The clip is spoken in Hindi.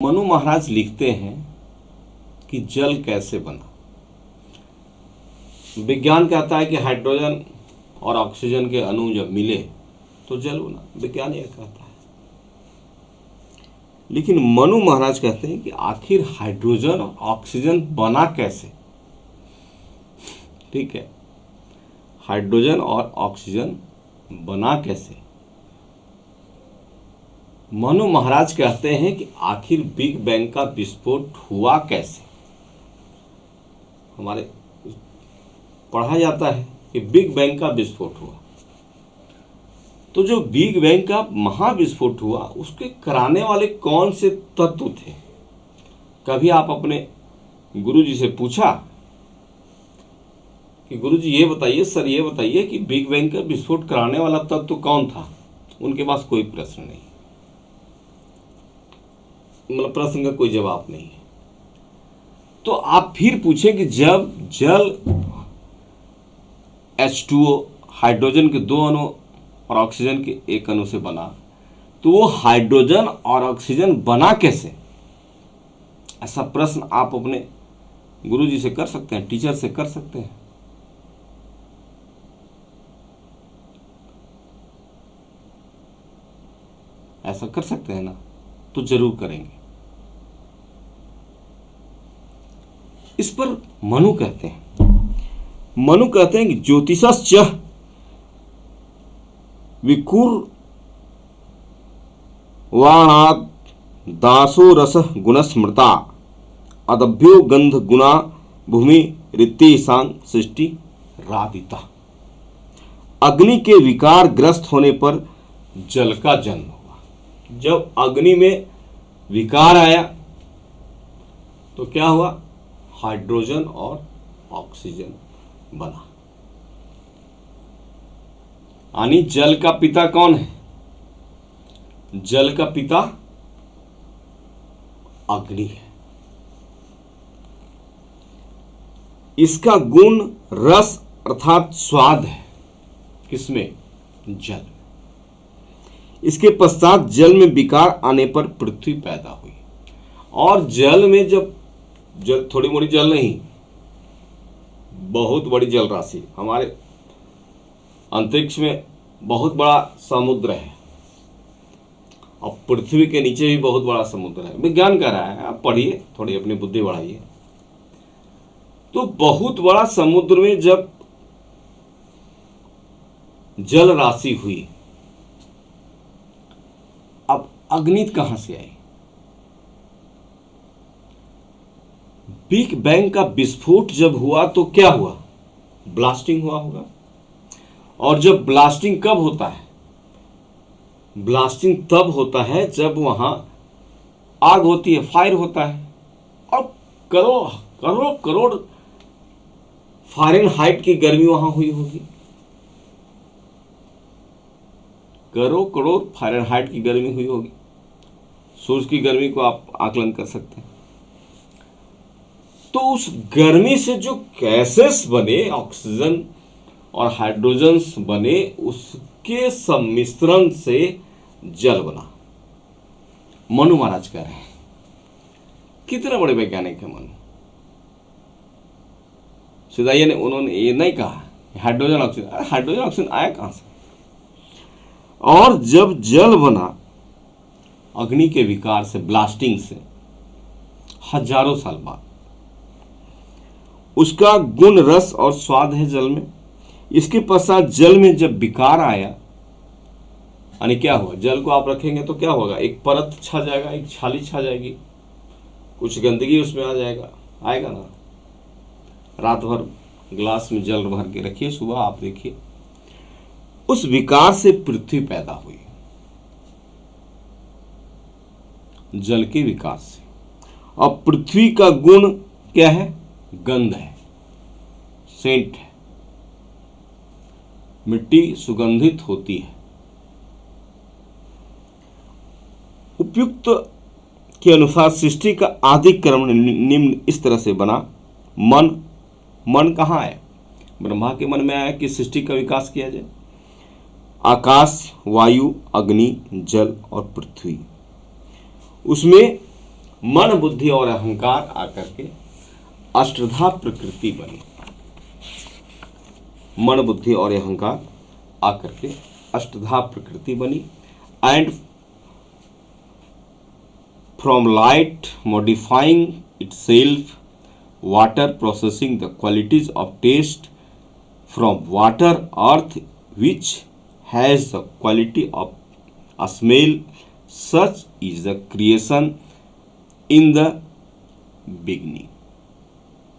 मनु महाराज लिखते हैं कि जल कैसे बना। विज्ञान कहता है कि हाइड्रोजन और ऑक्सीजन के अणु जब मिले तो जल बना, विज्ञान यह कहता है। लेकिन मनु महाराज कहते हैं कि आखिर हाइड्रोजन और ऑक्सीजन बना कैसे। ठीक है, हाइड्रोजन और ऑक्सीजन बना कैसे। मनु महाराज कहते हैं कि आखिर बिग बैंग का विस्फोट हुआ कैसे। हमारे पढ़ा जाता है कि बिग बैंग का विस्फोट हुआ, तो जो बिग बैंग का महाविस्फोट हुआ उसके कराने वाले कौन से तत्व थे। कभी आप अपने गुरुजी से पूछा कि गुरुजी ये बताइए, सर ये बताइए कि बिग बैंग का विस्फोट कराने वाला तत्व कौन था। उनके पास कोई प्रश्न नहीं, मतलब प्रश्न का कोई जवाब नहीं है। तो आप फिर पूछें कि जब जल H2O हाइड्रोजन के 2 अणु और ऑक्सीजन के 1 अणु से बना, तो वो हाइड्रोजन और ऑक्सीजन बना कैसे। ऐसा प्रश्न आप अपने गुरुजी से कर सकते हैं, टीचर से कर सकते हैं। ऐसा कर सकते हैं ना, तो जरूर करेंगे। इस पर मनु कहते हैं कि ज्योतिषश्च विकुर्वाणात् दासो रस गुणस्मृता अदभ्यो गंध गुणा भूमि ऋतेशान सृष्टि रादिता। अग्नि के विकार ग्रस्त होने पर जल का जन्म हुआ। जब अग्नि में विकार आया तो क्या हुआ, हाइड्रोजन और ऑक्सीजन बना। यानी जल का पिता कौन है। जल का पिता अग्नि है। इसका गुण रस अर्थात स्वाद है। किसमें, जल में। इसके पश्चात जल में विकार आने पर पृथ्वी पैदा हुई। और जल में जब जल, थोड़ी मोड़ी जल नहीं, बहुत बड़ी जल राशि, हमारे अंतरिक्ष में बहुत बड़ा समुद्र है और पृथ्वी के नीचे भी बहुत बड़ा समुद्र है। विज्ञान कह रहा है, आप पढ़िए, थोड़ी अपनी बुद्धि बढ़ाइए। तो बहुत बड़ा समुद्र में जब जल राशि हुई, अब अग्नि कहां से आई। बिग बैंग का विस्फोट जब हुआ तो क्या हुआ, ब्लास्टिंग हुआ होगा। और जब ब्लास्टिंग कब होता है, ब्लास्टिंग तब होता है जब वहां आग होती है, फायर होता है। और करोड़ करोड़ करोड़ फ़ारेनहाइट की गर्मी वहां हुई होगी। करोड़ करोड़ फ़ारेनहाइट की गर्मी हुई होगी। सूर्य की गर्मी को आप आकलन कर सकते हैं। तो उस गर्मी से जो गैसेस बने, ऑक्सीजन और हाइड्रोजन्स बने, उसके सम्मिश्रण से जल बना। मनु महाराज कह रहे हैं। कितने बड़े वैज्ञानिक है मनु। सिदाइया ने, उन्होंने ये नहीं कहा हाइड्रोजन ऑक्सीजन। हाइड्रोजन ऑक्सीजन आया कहां से। और जब जल बना अग्नि के विकार से, ब्लास्टिंग से, हजारों साल बाद, उसका गुण रस और स्वाद है जल में। इसके पश्चात जल में जब विकार आया, यानी क्या हुआ, जल को आप रखेंगे तो क्या होगा, एक परत छा जाएगा, एक छाली छा जाएगी, कुछ गंदगी उसमें आ जाएगा, आएगा ना। रात भर गिलास में जल भर के रखिए, सुबह आप देखिए। उस विकार से पृथ्वी पैदा हुई, जल के विकार से। और पृथ्वी का गुण क्या है, गंध है, सेंट है। मिट्टी सुगंधित होती है। उपयुक्त के अनुसार सृष्टि का आदि क्रम निम्न इस तरह से बना। मन कहाँ है, ब्रह्मा के मन में आया कि सृष्टि का विकास किया जाए। आकाश, वायु, अग्नि, जल और पृथ्वी। उसमें मन बुद्धि और अहंकार आकर के अष्टधा प्रकृति बनी। मन बुद्धि और अहंकार आकर के अष्टधा प्रकृति बनी। And from light modifying itself, water processing the qualities of taste from water, earth which has the quality of a smell, such is the creation in the beginning.